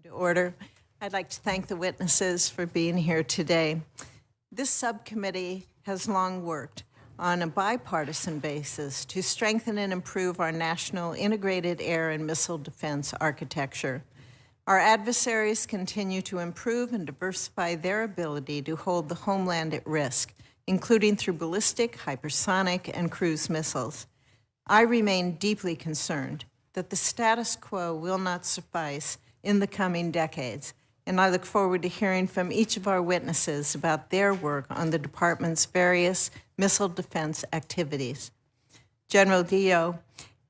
To order. I'd like to thank the witnesses for being here today. This subcommittee has long worked on a bipartisan basis to strengthen and improve our national integrated air and missile defense architecture. Our adversaries continue to improve and diversify their ability to hold the homeland at risk, including through ballistic, hypersonic, and cruise missiles. I remain deeply concerned that the status quo will not suffice in the coming decades, and I look forward to hearing from each of our witnesses about their work on the department's various missile defense activities. General Guillot,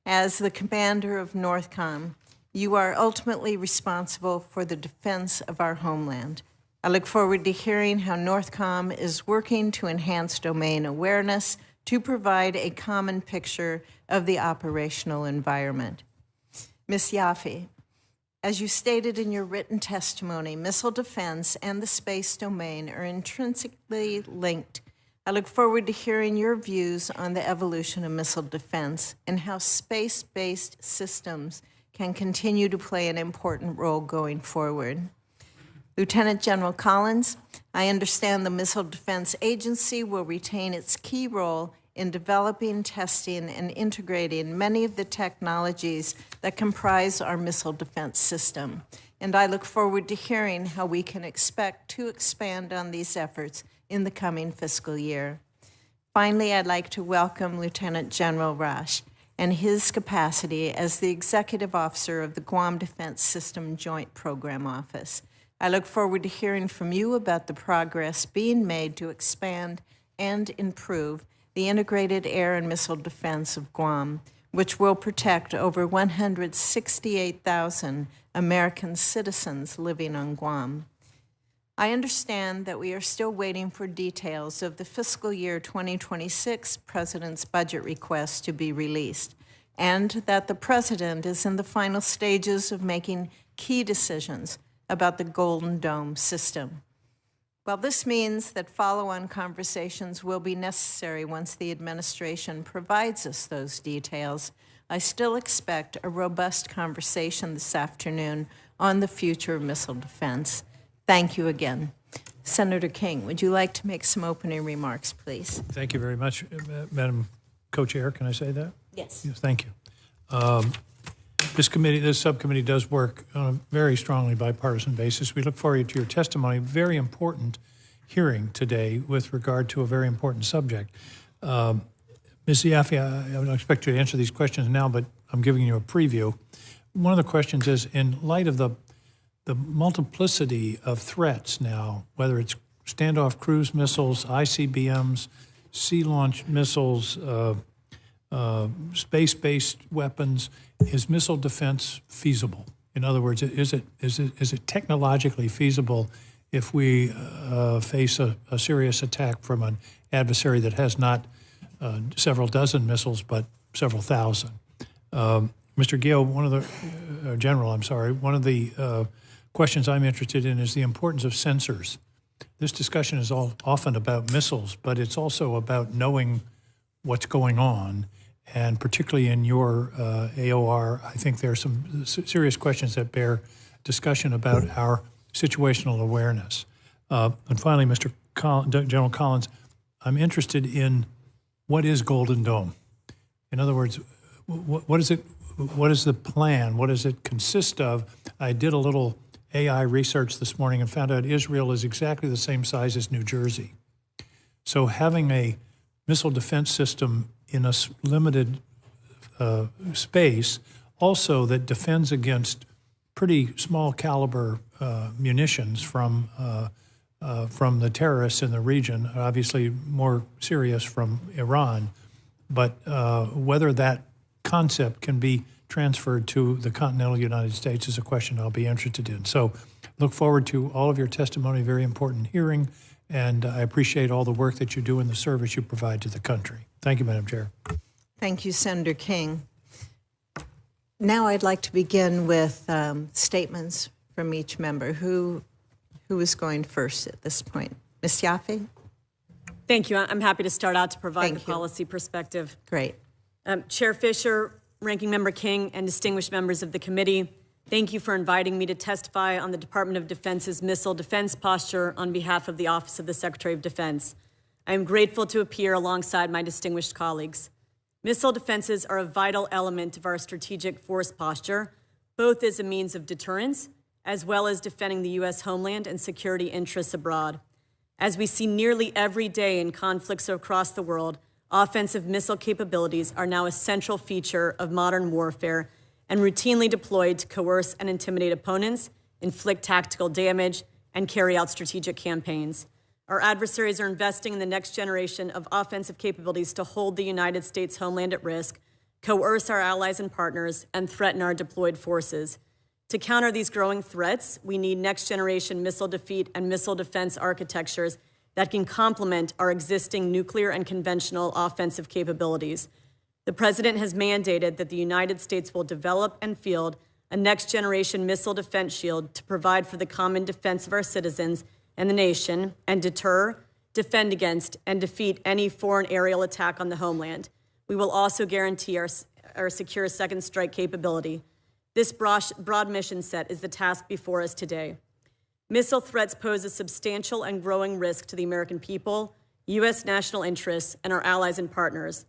as the commander of NORTHCOM, you are ultimately responsible for the defense of our homeland. I look forward to hearing how NORTHCOM is working to enhance domain awareness to provide a common picture of the operational environment. Ms. Yaffe, as you stated in your written testimony, missile defense and the space domain are intrinsically linked. I look forward to hearing your views on the evolution of missile defense and how space-based systems can continue to play an important role going forward. Lieutenant General Collins, I understand the Missile Defense Agency will retain its key role in developing, testing, and integrating many of the technologies that comprise our missile defense system. And I look forward to hearing how we can expect to expand on these efforts in the coming fiscal year. Finally, I'd like to welcome Lieutenant General Rasch and his capacity as the Executive Officer of the Guam Defense System Joint Program Office. I look forward to hearing from you about the progress being made to expand and improve the integrated air and missile defense of Guam, which will protect over 168,000 American citizens living on Guam. I understand that we are still waiting for details of the fiscal year 2026 President's budget request to be released, and that the President is in the final stages of making key decisions about the Golden Dome system. While this means that follow-on conversations will be necessary once the administration provides us those details, I still expect a robust conversation this afternoon on the future of missile defense. Thank you again. Senator King, would you like to make some opening remarks, please? Thank you very much, Madam Co-Chair. Can I say that? Yes. Yes, thank you. This subcommittee does work on a very strongly bipartisan basis. We look forward to your testimony. Very important hearing today with regard to a very important subject. Ms. Yaffe, I don't expect you to answer these questions now, but I'm giving you a preview. One of the questions is, in light of the multiplicity of threats now, whether it's standoff cruise missiles, ICBMs, sea-launched missiles, space-based weapons, is missile defense feasible? In other words, is it technologically feasible if we face a serious attack from an adversary that has not several dozen missiles but several thousand? Mr. Guillot, one of the questions I'm interested in is the importance of sensors. This discussion is often about missiles, but it's also about knowing what's going on. And particularly in your AOR, I think there are some serious questions that bear discussion about our situational awareness. And finally, General Collins, I'm interested in what is Golden Dome? In other words, what is it? What is the plan? What does it consist of? I did a little AI research this morning and found out Israel is exactly the same size as New Jersey. So having a missile defense system in a limited space, also that defends against pretty small caliber munitions from the terrorists in the region, obviously more serious from Iran, but whether that concept can be transferred to the continental United States is a question I'll be interested in. So look forward to all of your testimony, very important hearing, and I appreciate all the work that you do and the service you provide to the country. Thank you, Madam Chair. Thank you, Senator King. Now I'd like to begin with statements from each member. Who is going first at this point? Ms. Yaffe? Thank you. I'm happy to start out to provide the policy perspective. Great. Chair Fisher, Ranking Member King, and distinguished members of the committee, Thank you for inviting me to testify on the Department of Defense's missile defense posture on behalf of the Office of the Secretary of Defense. I am grateful to appear alongside my distinguished colleagues. Missile defenses are a vital element of our strategic force posture, both as a means of deterrence as well as defending the U.S. homeland and security interests abroad. As we see nearly every day in conflicts across the world, offensive missile capabilities are now a central feature of modern warfare and routinely deployed to coerce and intimidate opponents, inflict tactical damage, and carry out strategic campaigns. Our adversaries are investing in the next generation of offensive capabilities to hold the United States homeland at risk, coerce our allies and partners, and threaten our deployed forces. To counter these growing threats, we need next-generation missile defeat and missile defense architectures that can complement our existing nuclear and conventional offensive capabilities. The President has mandated that the United States will develop and field a next-generation missile defense shield to provide for the common defense of our citizens and the nation, and deter, defend against, and defeat any foreign aerial attack on the homeland. We will also guarantee our secure second strike capability. This broad mission set is the task before us today. Missile threats pose a substantial and growing risk to the American people, U.S. national interests, and our allies and partners.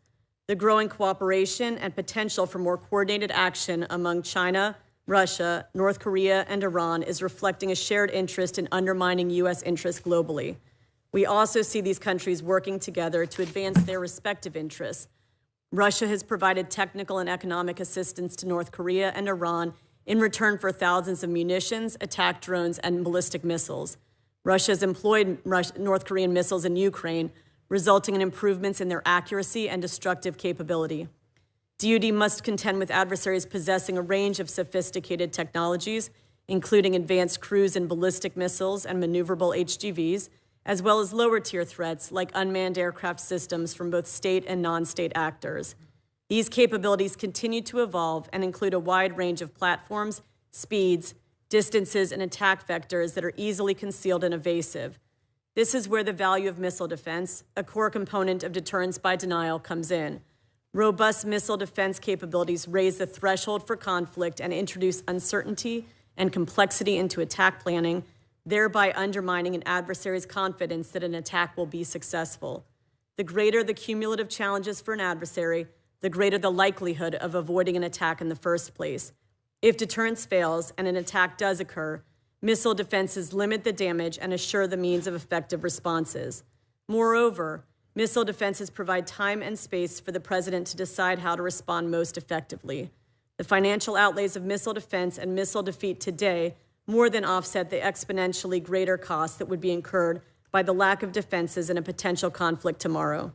The growing cooperation and potential for more coordinated action among China, Russia, North Korea, and Iran is reflecting a shared interest in undermining U.S. interests globally. We also see these countries working together to advance their respective interests. Russia has provided technical and economic assistance to North Korea and Iran in return for thousands of munitions, attack drones, and ballistic missiles. Russia has employed North Korean missiles in Ukraine, resulting in improvements in their accuracy and destructive capability. DoD must contend with adversaries possessing a range of sophisticated technologies, including advanced cruise and ballistic missiles and maneuverable HGVs, as well as lower-tier threats like unmanned aircraft systems from both state and non-state actors. These capabilities continue to evolve and include a wide range of platforms, speeds, distances, and attack vectors that are easily concealed and evasive. This is where the value of missile defense, a core component of deterrence by denial, comes in. Robust missile defense capabilities raise the threshold for conflict and introduce uncertainty and complexity into attack planning, thereby undermining an adversary's confidence that an attack will be successful. The greater the cumulative challenges for an adversary, the greater the likelihood of avoiding an attack in the first place. If deterrence fails and an attack does occur, missile defenses limit the damage and assure the means of effective responses. Moreover, missile defenses provide time and space for the President to decide how to respond most effectively. The financial outlays of missile defense and missile defeat today more than offset the exponentially greater costs that would be incurred by the lack of defenses in a potential conflict tomorrow.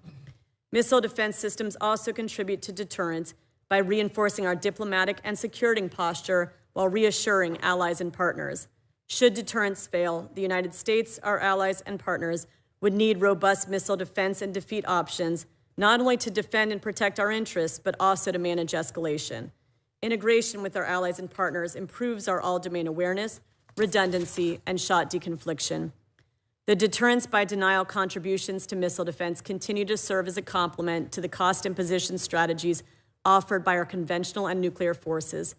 Missile defense systems also contribute to deterrence by reinforcing our diplomatic and security posture while reassuring allies and partners. Should deterrence fail, the United States, our allies, and partners would need robust missile defense and defeat options, not only to defend and protect our interests, but also to manage escalation. Integration with our allies and partners improves our all-domain awareness, redundancy, and shot deconfliction. The deterrence by denial contributions to missile defense continue to serve as a complement to the cost imposition strategies offered by our conventional and nuclear forces.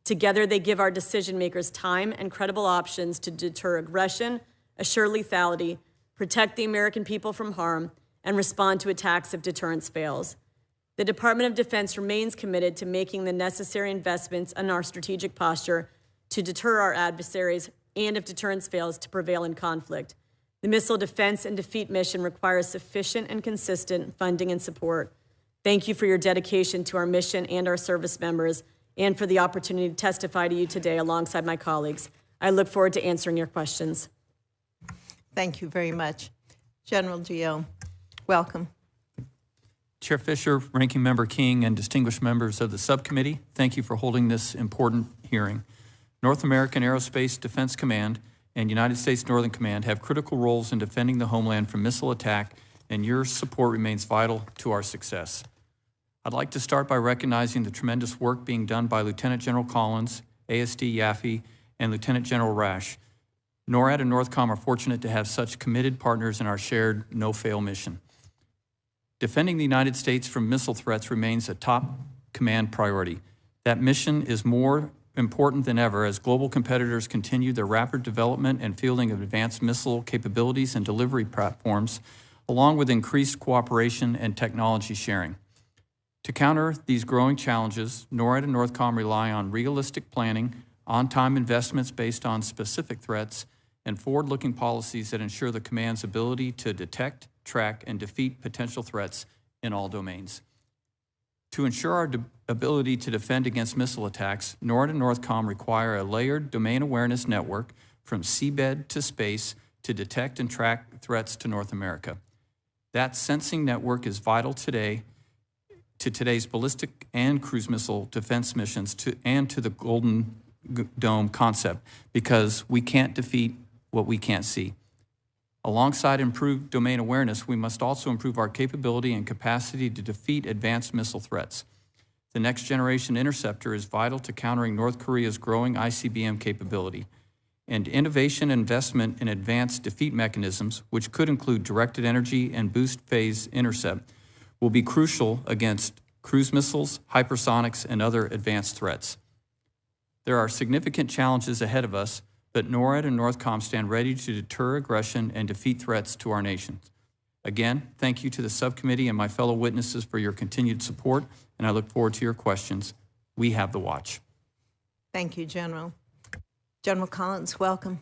Together, they give our decision makers time and credible options to deter aggression, assure lethality, protect the American people from harm, and respond to attacks if deterrence fails. The Department of Defense remains committed to making the necessary investments in our strategic posture to deter our adversaries and, if deterrence fails, to prevail in conflict. The missile defense and defeat mission requires sufficient and consistent funding and support. Thank you for your dedication to our mission and our service members, and for the opportunity to testify to you today alongside my colleagues. I look forward to answering your questions. Thank you very much. General Guillot, welcome. Chair Fisher, Ranking Member King, and distinguished members of the subcommittee, thank you for holding this important hearing. North American Aerospace Defense Command and United States Northern Command have critical roles in defending the homeland from missile attack, and your support remains vital to our success. I'd like to start by recognizing the tremendous work being done by Lieutenant General Collins, ASD Yaffe, and Lieutenant General Rasch. NORAD and NORTHCOM are fortunate to have such committed partners in our shared no-fail mission. Defending the United States from missile threats remains a top command priority. That mission is more important than ever as global competitors continue their rapid development and fielding of advanced missile capabilities and delivery platforms, along with increased cooperation and technology sharing. To counter these growing challenges, NORAD and NORTHCOM rely on realistic planning, on-time investments based on specific threats, and forward-looking policies that ensure the command's ability to detect, track, and defeat potential threats in all domains. To ensure our ability to defend against missile attacks, NORAD and NORTHCOM require a layered domain awareness network from seabed to space to detect and track threats to North America. That sensing network is vital today to today's ballistic and cruise missile defense missions and to the Golden Dome concept, because we can't defeat what we can't see. Alongside improved domain awareness, we must also improve our capability and capacity to defeat advanced missile threats. The Next Generation Interceptor is vital to countering North Korea's growing ICBM capability, and innovation and investment in advanced defeat mechanisms, which could include directed energy and boost phase intercept, will be crucial against cruise missiles, hypersonics, and other advanced threats. There are significant challenges ahead of us, but NORAD and NORTHCOM stand ready to deter aggression and defeat threats to our nation. Again, thank you to the subcommittee and my fellow witnesses for your continued support, and I look forward to your questions. We have the watch. Thank you, General. General Collins, welcome.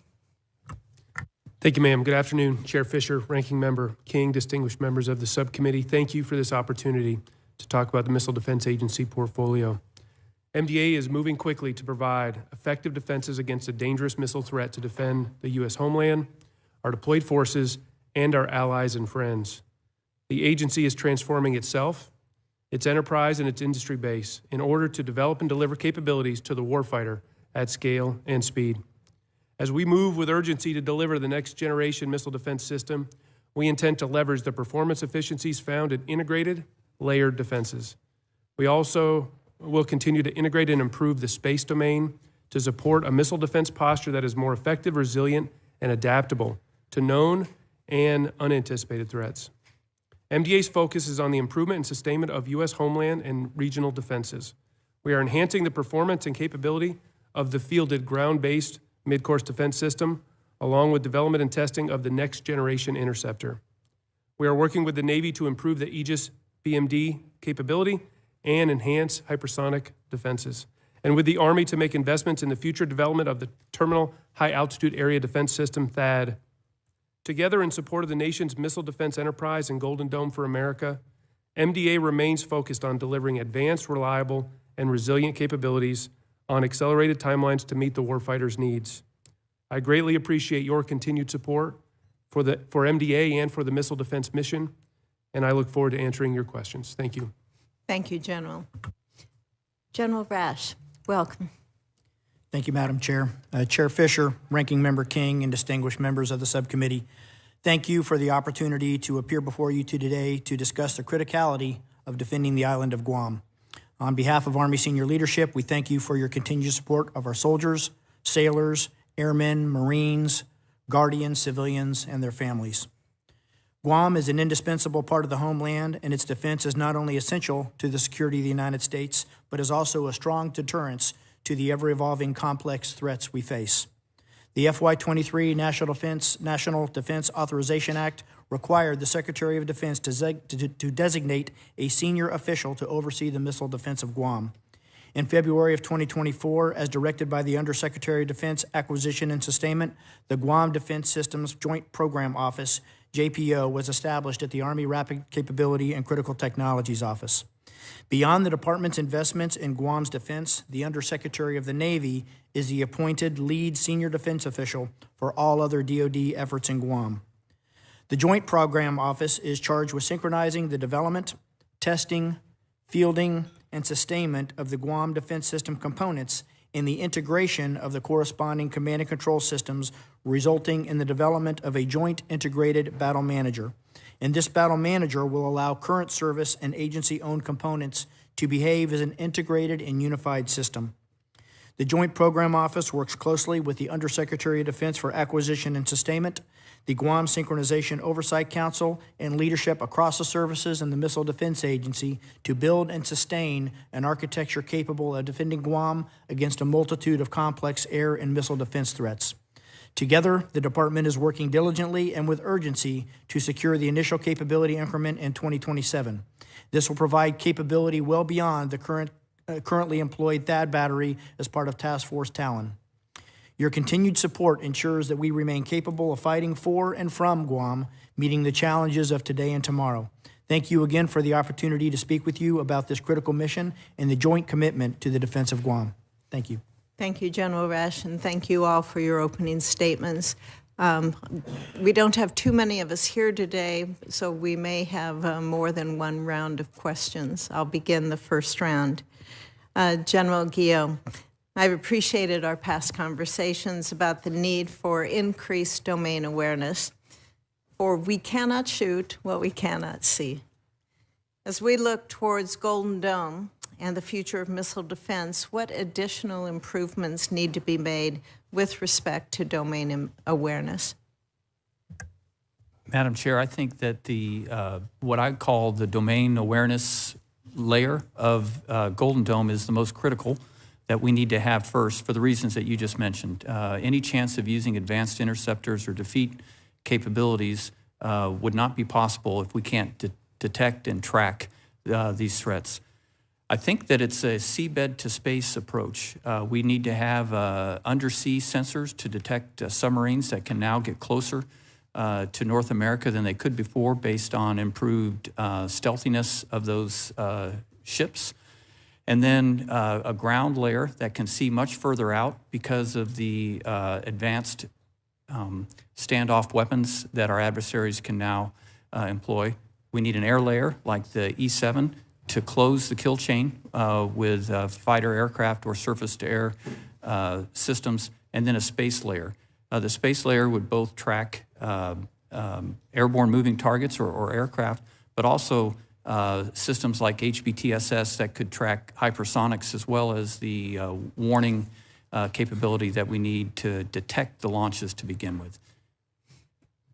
Thank you, ma'am. Good afternoon, Chair Fisher, Ranking Member King, distinguished members of the subcommittee. Thank you for this opportunity to talk about the Missile Defense Agency portfolio. MDA is moving quickly to provide effective defenses against a dangerous missile threat to defend the U.S. homeland, our deployed forces, and our allies and friends. The agency is transforming itself, its enterprise, and its industry base in order to develop and deliver capabilities to the warfighter at scale and speed. As we move with urgency to deliver the next generation missile defense system, we intend to leverage the performance efficiencies found in integrated, layered defenses. We also will continue to integrate and improve the space domain to support a missile defense posture that is more effective, resilient, and adaptable to known and unanticipated threats. MDA's focus is on the improvement and sustainment of U.S. homeland and regional defenses. We are enhancing the performance and capability of the fielded ground-based mid-course defense system, along with development and testing of the next generation interceptor. We are working with the Navy to improve the Aegis BMD capability and enhance hypersonic defenses, and with the Army to make investments in the future development of the Terminal High Altitude Area Defense System, THAAD. Together in support of the nation's missile defense enterprise and Golden Dome for America, MDA remains focused on delivering advanced, reliable, and resilient capabilities on accelerated timelines to meet the warfighter's needs. I greatly appreciate your continued support for MDA and for the missile defense mission, and I look forward to answering your questions. Thank you. Thank you, General. General Rasch, welcome. Thank you, Madam Chair. Chair Fisher, Ranking Member King, and distinguished members of the subcommittee, thank you for the opportunity to appear before you today to discuss the criticality of defending the island of Guam. On behalf of Army senior leadership, we thank you for your continued support of our soldiers, sailors, airmen, Marines, guardians, civilians, and their families. Guam is an indispensable part of the homeland, and its defense is not only essential to the security of the United States, but is also a strong deterrence to the ever-evolving complex threats we face. The FY23 National Defense Authorization Act required the Secretary of Defense to designate a senior official to oversee the missile defense of Guam. In February of 2024, as directed by the Undersecretary of Defense Acquisition and Sustainment, the Guam Defense Systems Joint Program Office, JPO, was established at the Army Rapid Capability and Critical Technologies Office. Beyond the department's investments in Guam's defense, the Undersecretary of the Navy is the appointed lead senior defense official for all other DoD efforts in Guam. The Joint Program Office is charged with synchronizing the development, testing, fielding, and sustainment of the Guam Defense System components in the integration of the corresponding command and control systems, resulting in the development of a joint integrated battle manager. And this battle manager will allow current service and agency-owned components to behave as an integrated and unified system. The Joint Program Office works closely with the Undersecretary of Defense for Acquisition and Sustainment, the Guam Synchronization Oversight Council, and leadership across the services and the Missile Defense Agency to build and sustain an architecture capable of defending Guam against a multitude of complex air and missile defense threats. Together, the Department is working diligently and with urgency to secure the initial capability increment in 2027. This will provide capability well beyond the currently employed THAAD battery as part of Task Force Talon. Your continued support ensures that we remain capable of fighting for and from Guam, meeting the challenges of today and tomorrow. Thank you again for the opportunity to speak with you about this critical mission and the joint commitment to the defense of Guam. Thank you. Thank you, General Rasch, and thank you all for your opening statements. We don't have too many of us here today, so we may have more than one round of questions. I'll begin the first round. General Guillot, I've appreciated our past conversations about the need for increased domain awareness, for we cannot shoot what we cannot see. As we look towards Golden Dome and the future of missile defense, what additional improvements need to be made with respect to domain awareness? Madam Chair, I think that the what I call the domain awareness layer of Golden Dome is the most critical that we need to have first for the reasons that you just mentioned. Any chance of using advanced interceptors or defeat capabilities would not be possible if we can't detect and track these threats. I think that it's a seabed to space approach. We need to have undersea sensors to detect submarines that can now get closer to North America than they could before based on improved stealthiness of those ships. And then a ground layer that can see much further out because of the advanced standoff weapons that our adversaries can now employ. We need an air layer like the E-7 to close the kill chain with fighter aircraft or surface-to-air systems, and then a space layer. The space layer would both track airborne moving targets or aircraft, but also systems like HBTSS that could track hypersonics as well as the warning capability that we need to detect the launches to begin with.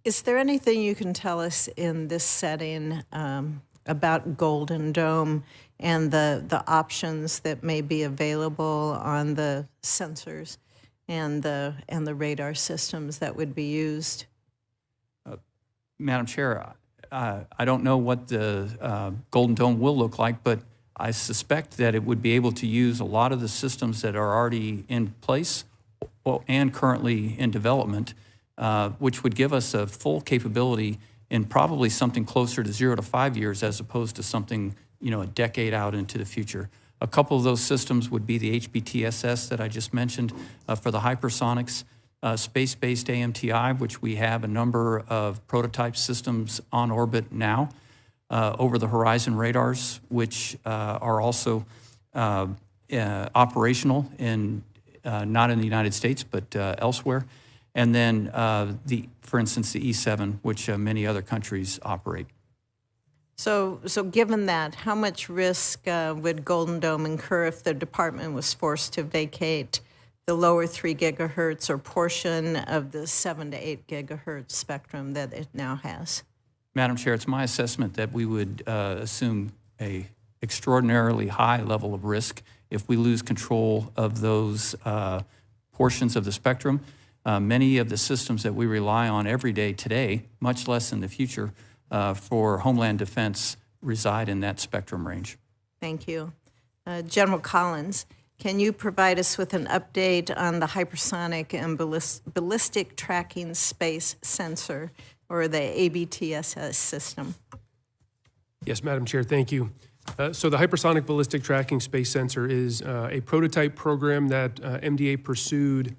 Is there anything you can tell us in this setting about Golden Dome and the options that may be available on the sensors and the radar systems that would be used? Madam Chair, I don't know what the Golden Dome will look like, but I suspect that it would be able to use a lot of the systems that are already in place and currently in development, which would give us a full capability in probably something closer to 0 to 5 years as opposed to something, a decade out into the future. A couple of those systems would be the HBTSS that I just mentioned for the hypersonics, space-based AMTI, which we have a number of prototype systems on orbit now, over-the-horizon radars, which are also operational not in the United States, but elsewhere. And then, for instance, the E-7, which many other countries operate. So given that, how much risk would Golden Dome incur if the department was forced to vacate the lower 3 gigahertz or portion of the 7 to 8 gigahertz spectrum that it now has? Madam Chair, it's my assessment that we would assume a extraordinarily high level of risk if we lose control of those portions of the spectrum. Many of the systems that we rely on every day today, much less in the future, for Homeland Defense reside in that spectrum range. Thank you. General Collins, can you provide us with an update on the hypersonic and ballistic tracking space sensor, or the ABTSS system? Yes, Madam Chair, thank you. So the Hypersonic Ballistic Tracking Space Sensor is a prototype program that MDA pursued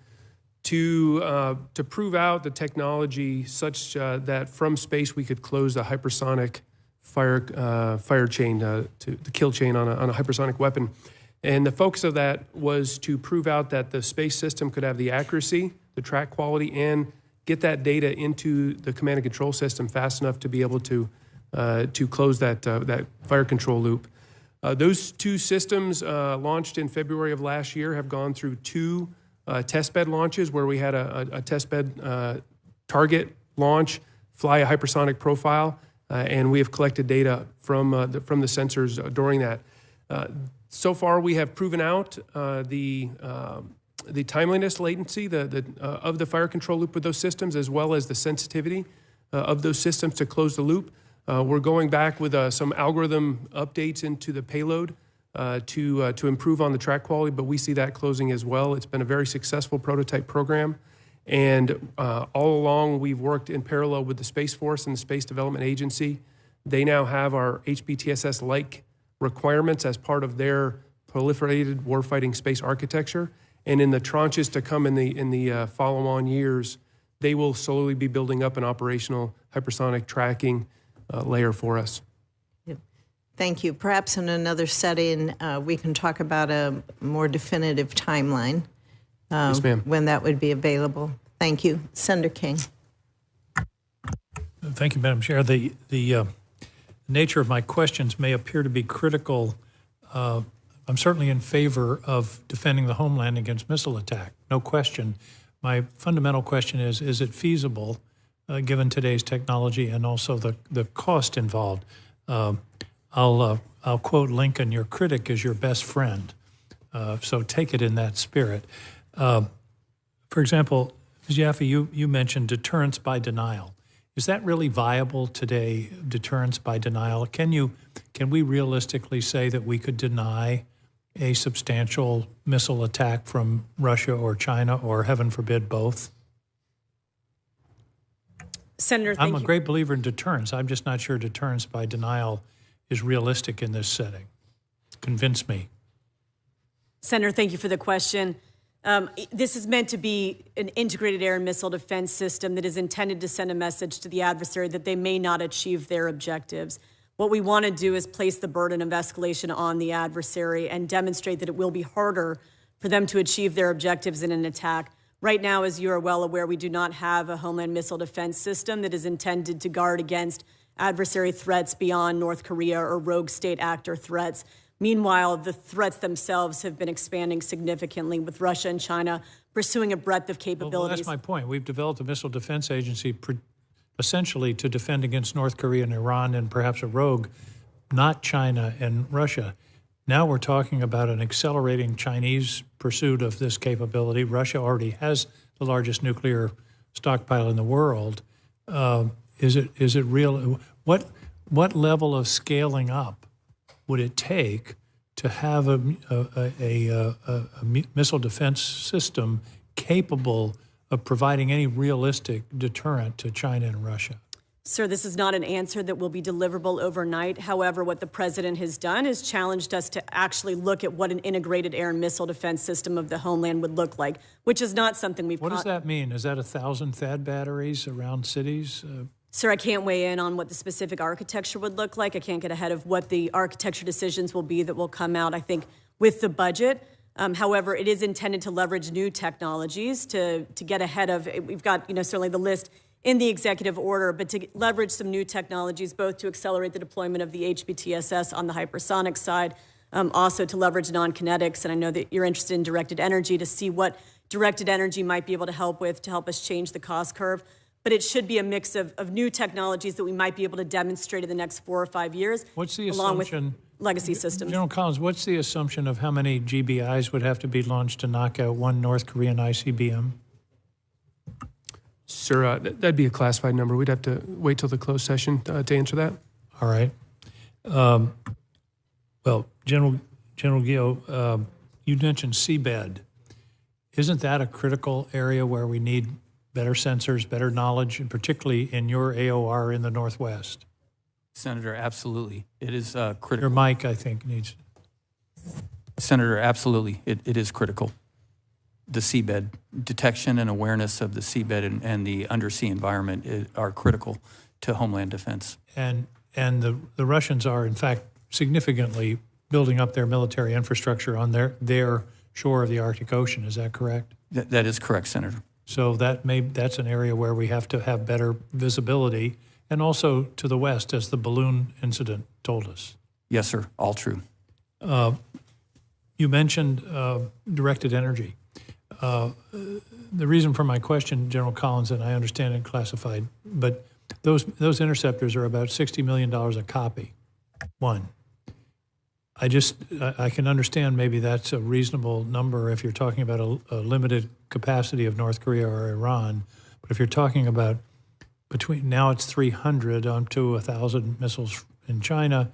to prove out the technology such that from space we could close the hypersonic fire chain, to the kill chain on a hypersonic weapon. And the focus of that was to prove out that the space system could have the accuracy, the track quality, and get that data into the command and control system fast enough to be able to close that fire control loop. Those two systems launched in February of last year have gone through two testbed launches where we had a testbed target launch, fly a hypersonic profile, and we have collected data from the sensors during that. So far, we have proven out the timeliness latency of the fire control loop with those systems, as well as the sensitivity of those systems to close the loop. We're going back with some algorithm updates into the payload to improve on the track quality, but we see that closing as well. It's been a very successful prototype program. And all along, we've worked in parallel with the Space Force and the Space Development Agency. They now have our HBTSS-like requirements as part of their proliferated warfighting space architecture. And in the tranches to come in the follow-on years, they will slowly be building up an operational hypersonic tracking layer for us. Thank you. Perhaps in another setting, we can talk about a more definitive timeline. Yes, ma'am. When that would be available. Thank you. Senator King. Thank you, Madam Chair. The nature of my questions may appear to be critical. I'm certainly in favor of defending the homeland against missile attack, no question. My fundamental question is it feasible, given today's technology and also the cost involved? I'll quote Lincoln, your critic is your best friend. So take it in that spirit. For example, Ms. Yaffe, you mentioned deterrence by denial. Is that really viable today, deterrence by denial? Can we realistically say that we could deny a substantial missile attack from Russia or China, or heaven forbid, both? Senator, thank you. I'm a great believer in deterrence. I'm just not sure deterrence by denial is realistic in this setting. Convince me. Senator, thank you for the question. This is meant to be an integrated air and missile defense system that is intended to send a message to the adversary that they may not achieve their objectives. What we want to do is place the burden of escalation on the adversary and demonstrate that it will be harder for them to achieve their objectives in an attack. Right now, as you are well aware, we do not have a homeland missile defense system that is intended to guard against adversary threats beyond North Korea or rogue state actor threats. Meanwhile, the threats themselves have been expanding significantly, with Russia and China pursuing a breadth of capabilities. Well, that's my point. We've developed a missile defense agency essentially to defend against North Korea and Iran and perhaps a rogue, not China and Russia. Now we're talking about an accelerating Chinese pursuit of this capability. Russia already has the largest nuclear stockpile in the world. Is it real? What level of scaling up would it take to have a missile defense system capable of providing any realistic deterrent to China and Russia? Sir, this is not an answer that will be deliverable overnight. However, what the president has done is challenged us to actually look at what an integrated air and missile defense system of the homeland would look like, which is not something we've... What does that mean? Is that 1,000 THAAD batteries around cities? Sir, I can't weigh in on what the specific architecture would look like. I can't get ahead of what the architecture decisions will be that will come out, I think, with the budget. However, it is intended to leverage new technologies to get ahead of, we've got, certainly the list in the executive order, but to leverage some new technologies, both to accelerate the deployment of the HBTSS on the hypersonic side, also to leverage non-kinetics. And I know that you're interested in directed energy, to see what directed energy might be able to help with to help us change the cost curve. But it should be a mix of new technologies that we might be able to demonstrate in the next 4 or 5 years. What's the along assumption? With legacy systems. General Collins, what's the assumption of how many GBIs would have to be launched to knock out one North Korean ICBM? Sir, that'd be a classified number. We'd have to wait till the closed session to answer that. All right. Well, General Guillot, you mentioned seabed. Isn't that a critical area where we need better sensors, better knowledge, and particularly in your AOR in the Northwest? Senator, absolutely. It is critical. Your mic, I think, needs... Senator, absolutely. It is critical. The seabed, detection and awareness of the seabed and the undersea environment are critical to homeland defense. And the Russians are, in fact, significantly building up their military infrastructure on their shore of the Arctic Ocean. Is that correct? That is correct, Senator. So that's an area where we have to have better visibility, and also to the west, as the balloon incident told us. Yes, sir. All true. You mentioned directed energy. The reason for my question, General Collins, and I understand it classified, but those interceptors are about $60 million a copy. One. I can understand maybe that's a reasonable number if you're talking about a limited capacity of North Korea or Iran. But if you're talking about now it's 300 to 1,000 missiles in China,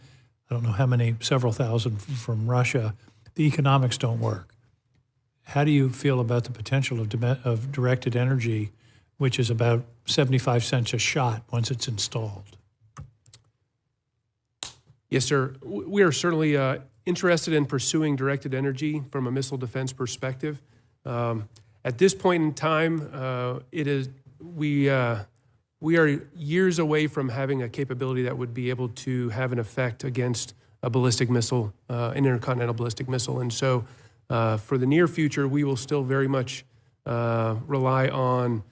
I don't know how many, several thousand from Russia, the economics don't work. How do you feel about the potential of directed energy, which is about 75 cents a shot once it's installed? Yes, sir. We are certainly interested in pursuing directed energy from a missile defense perspective. At this point in time, we are years away from having a capability that would be able to have an effect against a ballistic missile, an intercontinental ballistic missile. And so for the near future, we will still very much rely on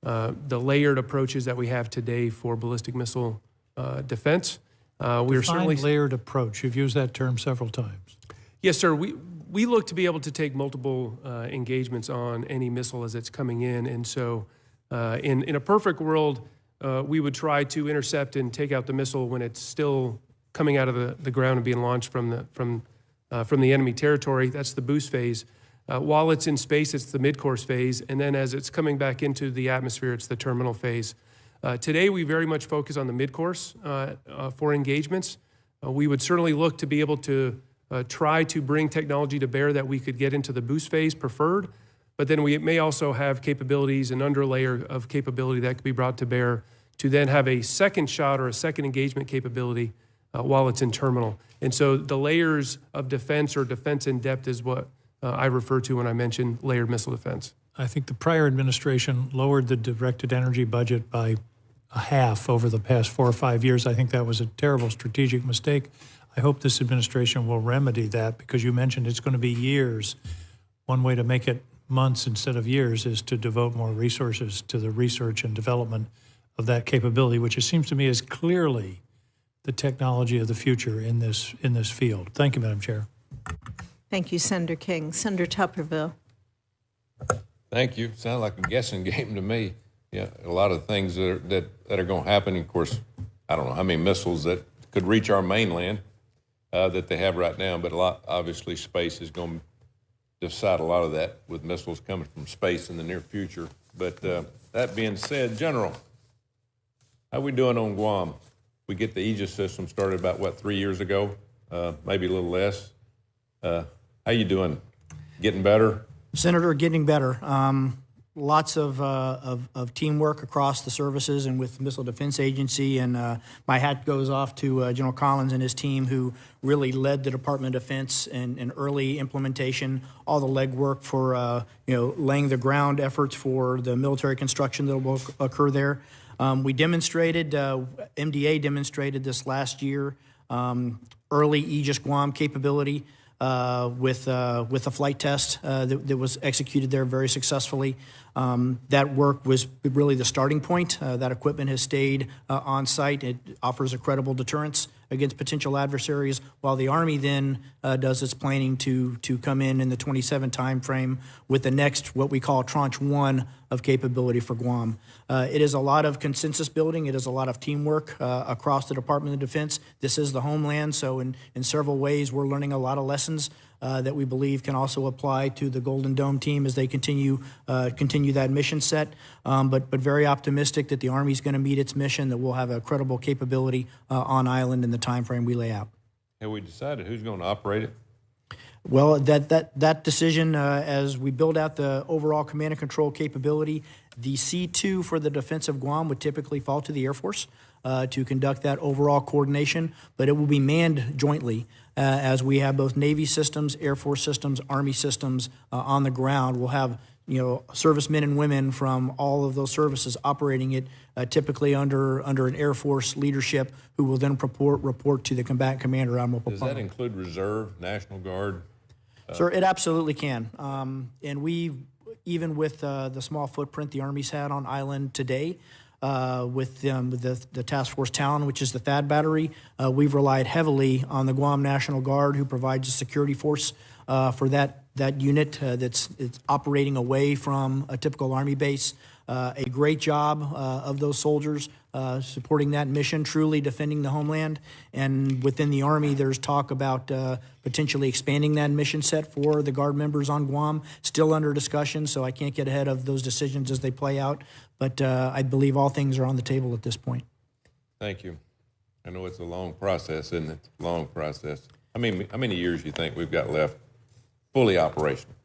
the layered approaches that we have today for ballistic missile defense. We are certainly layered approach. You've used that term several times. Yes, sir. We look to be able to take multiple engagements on any missile as it's coming in. And so in a perfect world, we would try to intercept and take out the missile when it's still coming out of the ground and being launched from the enemy territory. That's the boost phase. While it's in space, it's the mid-course phase. And then as it's coming back into the atmosphere, it's the terminal phase. Today, we very much focus on the mid-course for engagements. We would certainly look to be able to try to bring technology to bear that we could get into the boost phase preferred, but then we may also have capabilities, an underlayer of capability that could be brought to bear to then have a second shot or a second engagement capability while it's in terminal. And so the layers of defense or defense in depth is what I refer to when I mention layered missile defense. I think the prior administration lowered the directed energy budget by a half over the past 4 or 5 years. I think that was a terrible strategic mistake. I hope this administration will remedy that because you mentioned it's going to be years. One way to make it months instead of years is to devote more resources to the research and development of that capability, which it seems to me is clearly the technology of the future in this field. Thank you, Madam Chair. Thank you, Senator King. Senator Tupperville. Thank you. Sounds like a guessing game to me. Yeah, a lot of things that are going to happen. Of course, I don't know how many missiles that could reach our mainland that they have right now, but obviously space is going to decide a lot of that with missiles coming from space in the near future. But that being said, General, how we doing on Guam? We get the Aegis system started about, 3 years ago, maybe a little less. How you doing? Getting better? Senator, getting better. Lots of teamwork across the services and with the Missile Defense Agency, and my hat goes off to General Collins and his team, who really led the Department of Defense in early implementation, all the legwork for laying the ground efforts for the military construction that will occur there. We demonstrated, MDA demonstrated this last year, early Aegis Guam capability. With a flight test that was executed there very successfully. That work was really the starting point. That equipment has stayed on site. It offers a credible deterrence against potential adversaries, while the Army then does its planning to come in the 27 timeframe with the next, what we call Tranche 1 of capability for Guam. It is a lot of consensus building. It is a lot of teamwork across the Department of Defense. This is the homeland, so in several ways we're learning a lot of lessons that we believe can also apply to the Golden Dome team as they continue that mission set. But very optimistic that the Army's going to meet its mission, that we'll have a credible capability on island in the time frame we lay out. Have we decided who's going to operate it? Well, that decision, as we build out the overall command and control capability, the C2 for the defense of Guam would typically fall to the Air Force to conduct that overall coordination, but it will be manned jointly as we have both Navy systems, Air Force systems, Army systems on the ground. We'll have servicemen and women from all of those services operating it, typically under an Air Force leadership, who will then report to the combatant commander. Does that include reserve, National Guard? Sir, it absolutely can. And we, even with the small footprint the Army's had on island today, with the Task Force Talon, which is the THAAD battery. We've relied heavily on the Guam National Guard, who provides a security force for that unit that's operating away from a typical Army base. A great job of those soldiers supporting that mission, truly defending the homeland. And within the Army, there's talk about potentially expanding that mission set for the Guard members on Guam. Still under discussion, so I can't get ahead of those decisions as they play out. But I believe all things are on the table at this point. Thank you. I know it's a long process, isn't it? Long process. How many years do you think we've got left fully operational?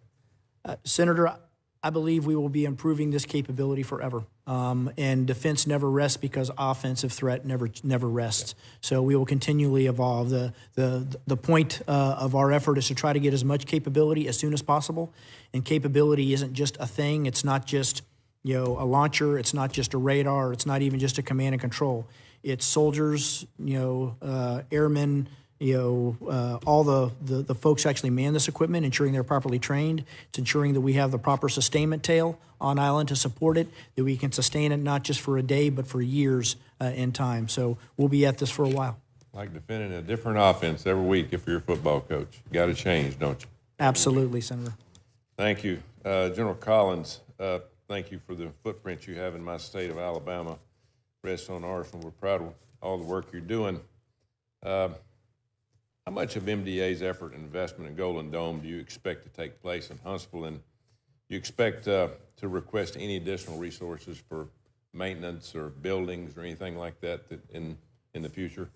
Senator, I believe we will be improving this capability forever. And defense never rests because offensive threat never rests. So we will continually evolve. The point of our effort is to try to get as much capability as soon as possible. And capability isn't just a thing. It's not just a launcher. It's not just a radar. It's not even just a command and control. It's soldiers, airmen, all the folks who actually man this equipment, ensuring they're properly trained. It's ensuring that we have the proper sustainment tail on island to support it, that we can sustain it not just for a day, but for years in time. So we'll be at this for a while. Like defending a different offense every week if you're a football coach. You got to change, don't you? Absolutely, Senator. Thank you. General Collins, thank you for the footprint you have in my state of Alabama. Rest on Arsenal. We're proud of all the work you're doing. How much of MDA's effort and investment in Golden Dome do you expect to take place in Huntsville, and do you expect to request any additional resources for maintenance or buildings or anything like that in the future?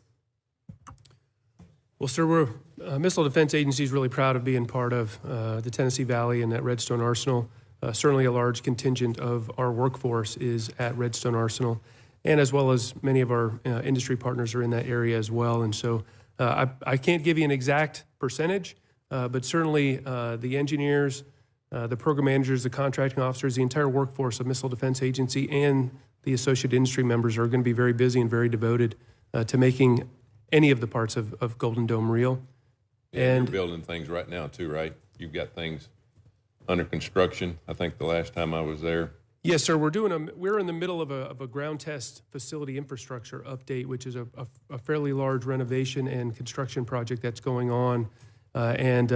Well, sir, we're Missile Defense Agency is really proud of being part of the Tennessee Valley and at Redstone Arsenal. Certainly a large contingent of our workforce is at Redstone Arsenal, and as well as many of our industry partners are in that area as well. And so I can't give you an exact percentage, but certainly the engineers, the program managers, the contracting officers, the entire workforce of Missile Defense Agency and the associate industry members are going to be very busy and very devoted to making any of the parts of Golden Dome real. And you're building things right now too, right? You've got things under construction. I think the last time I was there. Yes, sir. We're in the middle of a ground test facility infrastructure update, which is a fairly large renovation and construction project that's going on, that's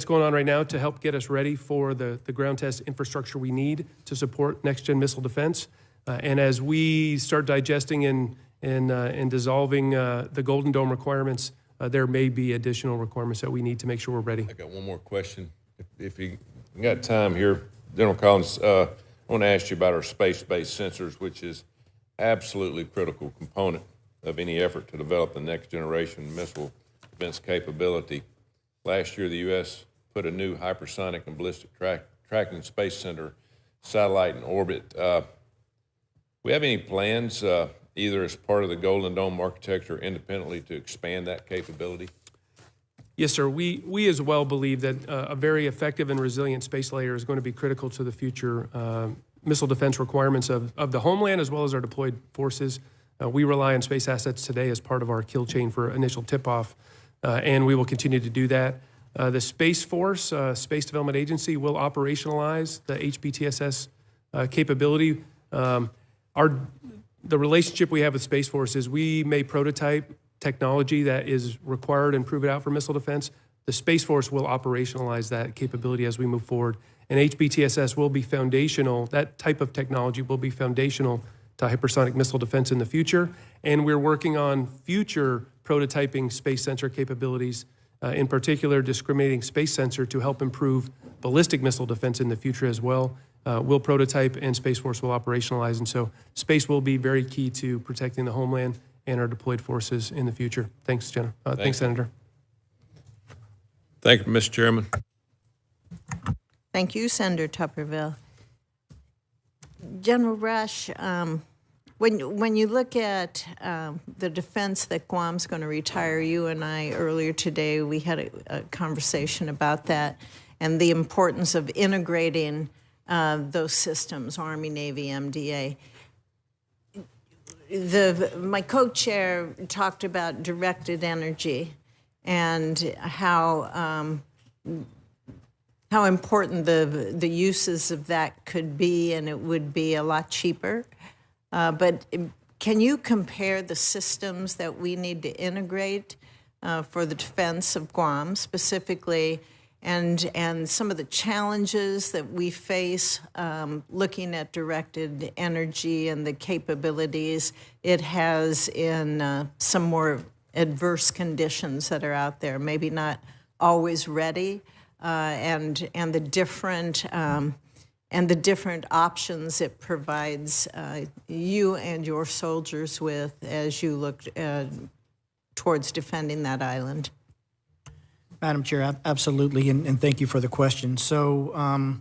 going on right now to help get us ready for the ground test infrastructure we need to support next-gen missile defense. And as we start digesting and dissolving the Golden Dome requirements, there may be additional requirements that we need to make sure we're ready. I got one more question, if you got time here. General Collins, I want to ask you about our space-based sensors, which is absolutely critical component of any effort to develop the next generation missile defense capability. Last year, the U.S. put a new hypersonic and ballistic tracking space center satellite in orbit. We have any plans, either as part of the Golden Dome architecture or independently, to expand that capability? Yes, sir. We as well believe that a very effective and resilient space layer is going to be critical to the future missile defense requirements of the homeland as well as our deployed forces. We rely on space assets today as part of our kill chain for initial tip-off, and we will continue to do that. The Space Force, Space Development Agency, will operationalize the HBTSS capability. The relationship we have with Space Force is we may prototype technology that is required and prove it out for missile defense. The Space Force will operationalize that capability as we move forward. And HBTSS will be foundational, that type of technology will be foundational to hypersonic missile defense in the future. And we're working on future prototyping space sensor capabilities, in particular discriminating space sensor to help improve ballistic missile defense in the future as well. We'll prototype and Space Force will operationalize. And so space will be very key to protecting the homeland and our deployed forces in the future. Thanks, Jenna. Thanks, Senator. Thank you, Mr. Chairman. Thank you, Senator Tupperville. General Rasch, when you look at the defense that Guam's going to retire, you and I earlier today, we had a conversation about that and the importance of integrating those systems, Army, Navy, MDA. My co-chair talked about directed energy and how how important the uses of that could be, and it would be a lot cheaper. But can you compare the systems that we need to integrate for the defense of Guam specifically, and some of the challenges that we face looking at directed energy and the capabilities it has in some more adverse conditions that are out there, maybe not always ready, and the different options it provides you and your soldiers with as you look towards defending that island? Madam Chair, absolutely, and thank you for the question. So,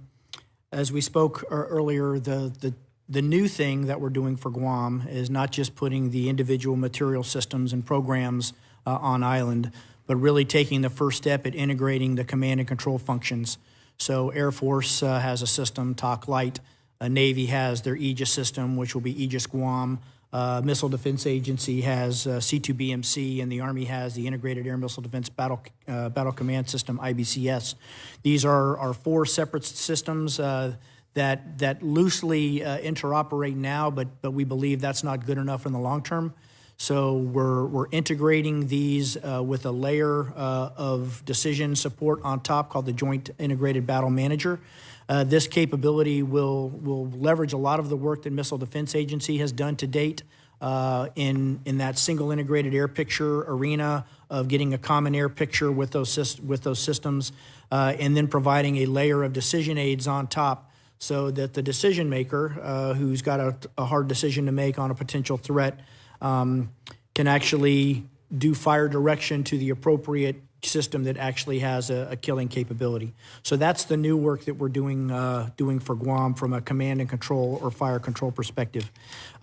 as we spoke earlier, the new thing that we're doing for Guam is not just putting the individual material systems and programs on island, but really taking the first step at integrating the command and control functions. So Air Force has a system, TOC Light. Navy has their Aegis system, which will be Aegis Guam. Missile Defense Agency has C2BMC, and the Army has the Integrated Air Missile Defense Battle Command System, IBCS. These are four separate systems that loosely interoperate now, but we believe that's not good enough in the long term. So we're integrating these with a layer of decision support on top called the Joint Integrated Battle Manager. This capability will leverage a lot of the work that Missile Defense Agency has done to date in that single integrated air picture arena of getting a common air picture with those systems, and then providing a layer of decision aids on top so that the decision maker who's got a hard decision to make on a potential threat can actually do fire direction to the appropriate system that actually has a killing capability. So that's the new work that we're doing for Guam from a command and control or fire control perspective.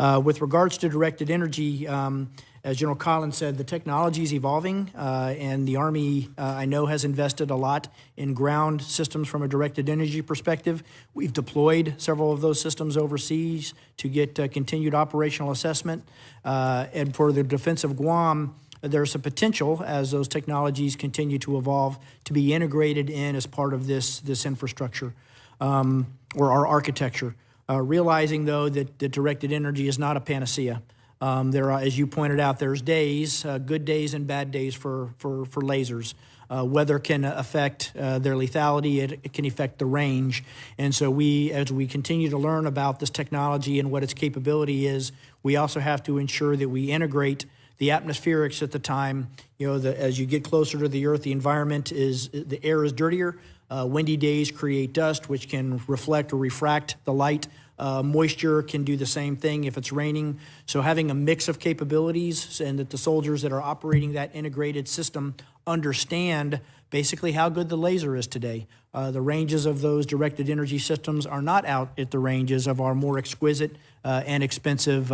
With regards to directed energy, as General Collins said, the technology is evolving, and the Army, I know, has invested a lot in ground systems from a directed energy perspective. We've deployed several of those systems overseas to get continued operational assessment. And for the defense of Guam, there's a potential, as those technologies continue to evolve, to be integrated in as part of this infrastructure or our architecture. Realizing, though, that directed energy is not a panacea. There are, as you pointed out, there's days, good days and bad days for lasers. Weather can affect their lethality. It can affect the range. And so as we continue to learn about this technology and what its capability is, we also have to ensure that we integrate the atmospherics at the time. As you get closer to the Earth, the environment the air is dirtier. Windy days create dust, which can reflect or refract the light. Moisture can do the same thing if it's raining. So having a mix of capabilities, and that the soldiers that are operating that integrated system understand basically how good the laser is today. The ranges of those directed energy systems are not out at the ranges of our more exquisite and expensive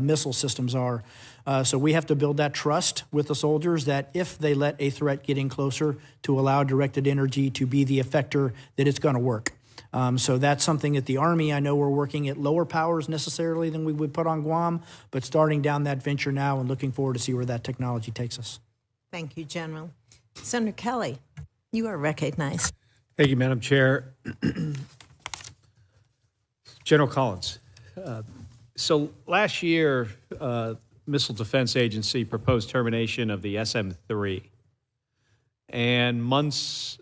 missile systems are. So we have to build that trust with the soldiers that if they let a threat get in closer, to allow directed energy to be the effector, that it's going to work. So that's something that the Army, I know we're working at lower powers necessarily than we would put on Guam, but starting down that venture now and looking forward to see where that technology takes us. Thank you, General. Senator Kelly, you are recognized. Thank you, Madam Chair. General Collins, so last year, Missile Defense Agency proposed termination of the SM-3. And months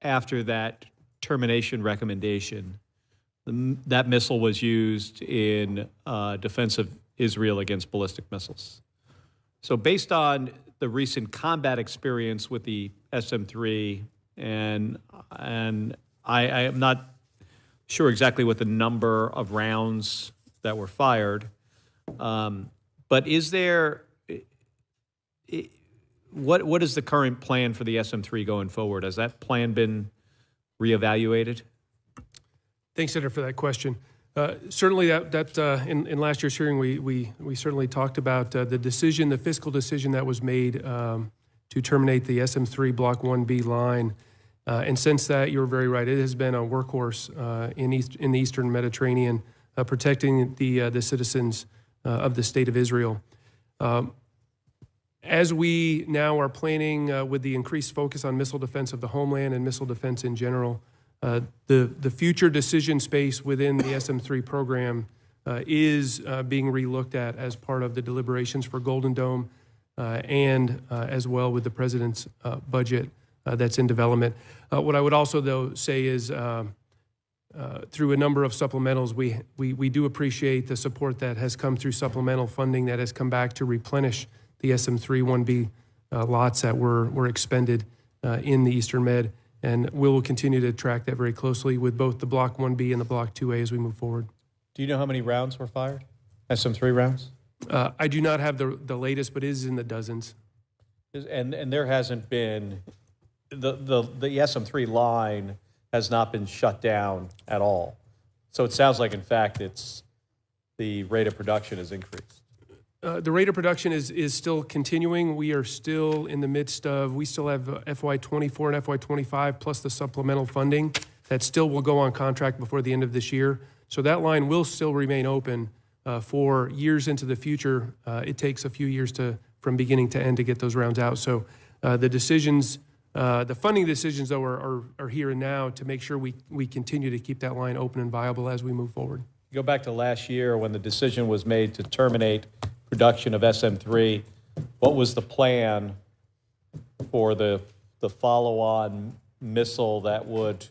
after that termination recommendation, that missile was used in defense of Israel against ballistic missiles. So based on the recent combat experience with the SM-3, and I am not sure exactly what the number of rounds that were fired, but is there, what is the current plan for the SM-3 going forward? Has that plan been reevaluated? Thanks, Senator, for that question. Certainly, in last year's hearing, we certainly talked about the fiscal decision that was made to terminate the SM-3 Block 1B line. And since that, you're very right, it has been a workhorse in the Eastern Mediterranean, protecting the citizens of the State of Israel. As we now are planning with the increased focus on missile defense of the homeland and missile defense in general, the future decision space within the SM-3 program is being relooked at as part of the deliberations for Golden Dome and as well with the President's budget that's in development. What I would also, though, say is through a number of supplementals, we do appreciate the support that has come through supplemental funding that has come back to replenish the SM-3 1B lots that were expended in the Eastern Med, and we will continue to track that very closely with both the Block 1B and the Block 2A as we move forward. Do you know how many rounds were fired? SM-3 rounds? I do not have the latest, but it is in the dozens. And there hasn't been, the SM-3 line has not been shut down at all. So it sounds like, in fact, the rate of production has increased. The rate of production is still continuing. We are still in the midst of, we still have FY24 and FY25 plus the supplemental funding that still will go on contract before the end of this year. So that line will still remain open for years into the future. It takes a few years from beginning to end to get those rounds out. So the decisions, the funding decisions, though, are here and now to make sure we continue to keep that line open and viable as we move forward. Go back to last year when the decision was made to terminate production of SM-3. What was the plan for the follow-on missile that would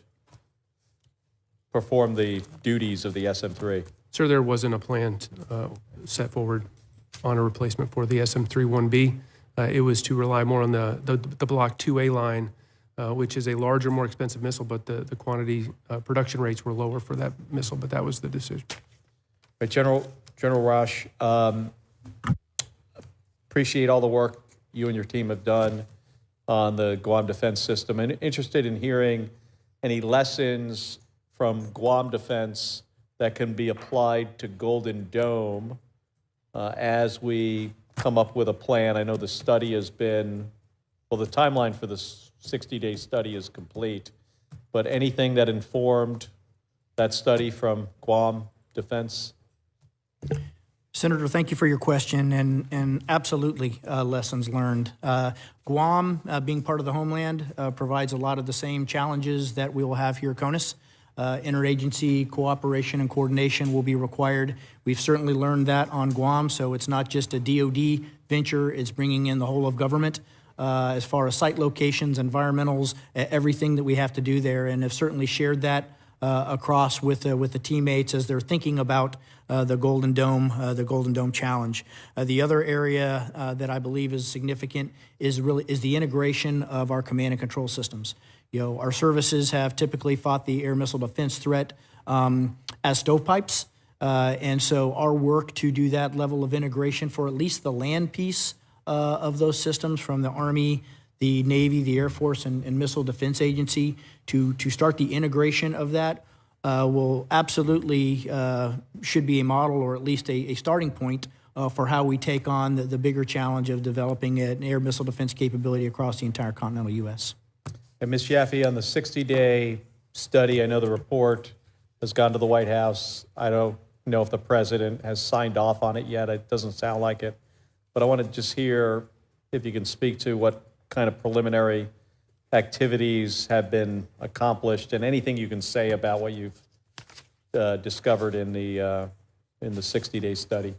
perform the duties of the SM-3? Sir, there wasn't a plan set forward on a replacement for the SM-3 1B. It was to rely more on the Block 2A line, which is a larger, more expensive missile, but the quantity production rates were lower for that missile, but that was the decision. Right, General Rasch, appreciate all the work you and your team have done on the Guam defense system, and interested in hearing any lessons from Guam defense that can be applied to Golden Dome as we come up with a plan. I know the study has been, well, the timeline for the 60-day study is complete, but anything that informed that study from Guam defense? Senator, thank you for your question, and absolutely lessons learned. Guam, being part of the homeland, provides a lot of the same challenges that we will have here at CONUS. Interagency cooperation and coordination will be required. We've certainly learned that on Guam, so it's not just a DoD venture, it's bringing in the whole of government as far as site locations, environmentals, everything that we have to do there, and have certainly shared that across with the teammates as they're thinking about the Golden Dome challenge. The other area that I believe is significant is the integration of our command and control systems. You know, our services have typically fought the air missile defense threat as stovepipes, and so our work to do that level of integration for at least the land piece of those systems from the Army, the Navy, the Air Force, and Missile Defense Agency to start the integration of that will absolutely should be a model or at least a starting point for how we take on the bigger challenge of developing an air missile defense capability across the entire continental U.S. And Ms. Yaffe, on the 60-day study, I know the report has gone to the White House. I don't know if the president has signed off on it yet. It doesn't sound like it. But I want to just hear if you can speak to what kind of preliminary activities have been accomplished and anything you can say about what you've discovered in the 60-day study.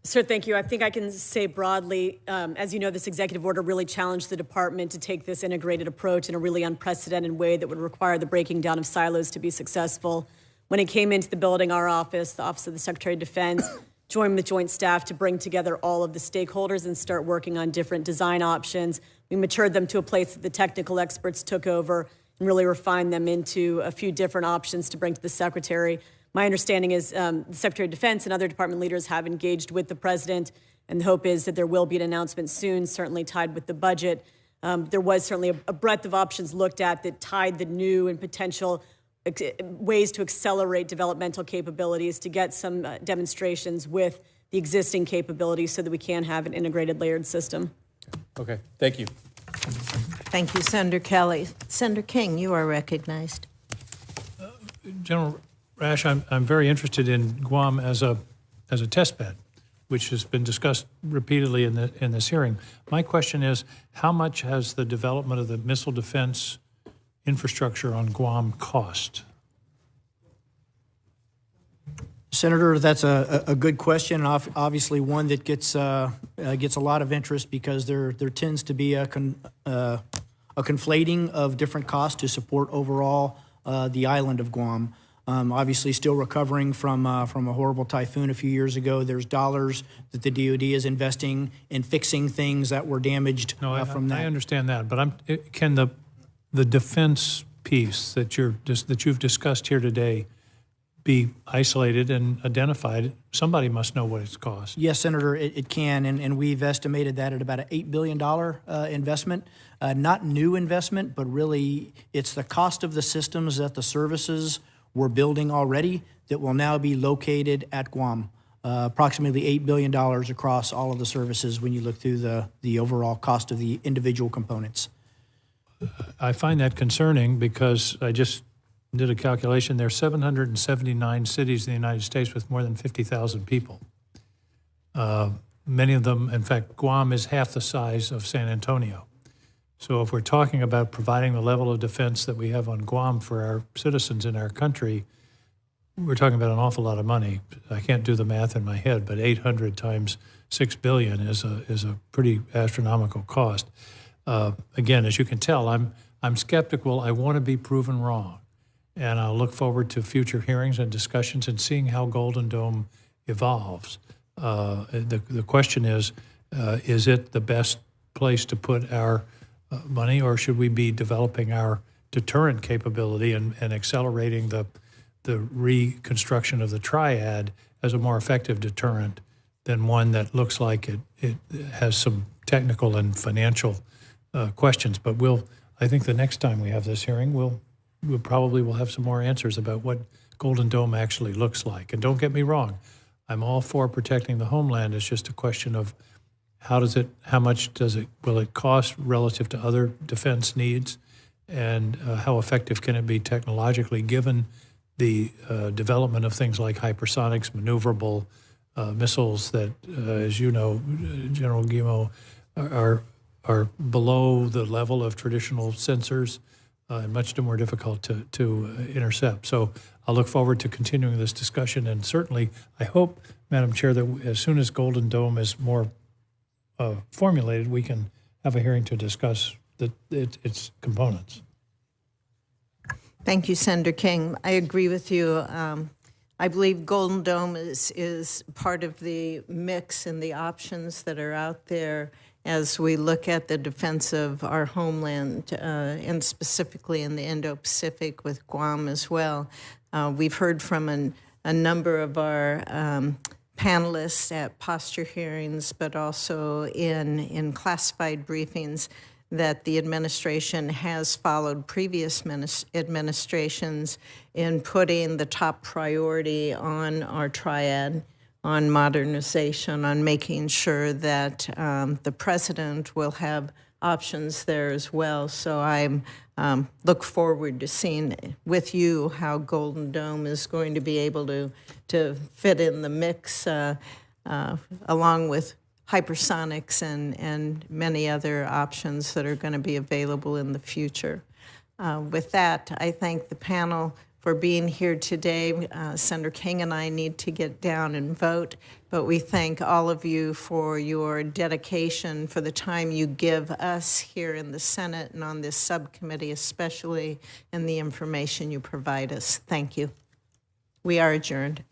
Sir, thank you. I think I can say broadly, as you know, this executive order really challenged the department to take this integrated approach in a really unprecedented way that would require the breaking down of silos to be successful. When it came into the building, our office, the Office of the Secretary of Defense, joined with joint staff to bring together all of the stakeholders and start working on different design options. We matured them to a place that the technical experts took over and really refined them into a few different options to bring to the Secretary. My understanding is the Secretary of Defense and other department leaders have engaged with the President, and the hope is that there will be an announcement soon, certainly tied with the budget. There was certainly a breadth of options looked at that tied the new and potential ways to accelerate developmental capabilities to get some demonstrations with the existing capabilities so that we can have an integrated layered system. Okay, thank you. Thank you, Senator Kelly. Senator King, you are recognized. General Rasch, I'm very interested in Guam as a test bed which has been discussed repeatedly in this hearing. My question is, how much has the development of the missile defense infrastructure on Guam cost? Senator, that's a good question, and obviously one that gets a lot of interest because there tends to be a conflating of different costs to support overall the island of Guam. Obviously, still recovering from a horrible typhoon a few years ago. There's dollars that the DoD is investing in fixing things that were damaged from that. I understand that, but can the defense piece that you've discussed here today be isolated and identified? Somebody must know what it's cost. Yes, Senator, it can, and we've estimated that at about an $8 billion investment. Not new investment, but really it's the cost of the systems that the services we're building already that will now be located at Guam. Approximately $8 billion across all of the services when you look through the overall cost of the individual components. I find that concerning because I just did a calculation. There are 779 cities in the United States with more than 50,000 people. Many of them, in fact, Guam is half the size of San Antonio. So if we're talking about providing the level of defense that we have on Guam for our citizens in our country, we're talking about an awful lot of money. I can't do the math in my head, but 800 times $6 billion is a pretty astronomical cost. Again, as you can tell, I'm skeptical. I want to be proven wrong. And I'll look forward to future hearings and discussions and seeing how Golden Dome evolves. The question is it the best place to put our money, or should we be developing our deterrent capability and accelerating the reconstruction of the triad as a more effective deterrent than one that looks like it has some technical and financial questions? But I think the next time we have this hearing, we'll probably have some more answers about what Golden Dome actually looks like. And don't get me wrong, I'm all for protecting the homeland. It's just a question of how much will it cost relative to other defense needs, and how effective can it be technologically given the development of things like hypersonics, maneuverable missiles that, as you know, General Guillot, are below the level of traditional sensors and much more difficult to intercept. So I'll look forward to continuing this discussion, and certainly I hope, Madam Chair, that as soon as Golden Dome is more formulated, we can have a hearing to discuss its components. Thank you, Senator King. I agree with you. I believe Golden Dome is part of the mix and the options that are out there as we look at the defense of our homeland, and specifically in the Indo-Pacific with Guam as well. We've heard from a number of our panelists at posture hearings, but also in classified briefings, that the administration has followed previous administrations in putting the top priority on our triad, on modernization, on making sure that the president will have options there as well. So I look forward to seeing with you how Golden Dome is going to be able to fit in the mix along with hypersonics and many other options that are going to be available in the future. With that, I thank the panel for being here today. Senator King and I need to get down and vote, but we thank all of you for your dedication, for the time you give us here in the Senate and on this subcommittee especially, and the information you provide us. Thank you. We are adjourned.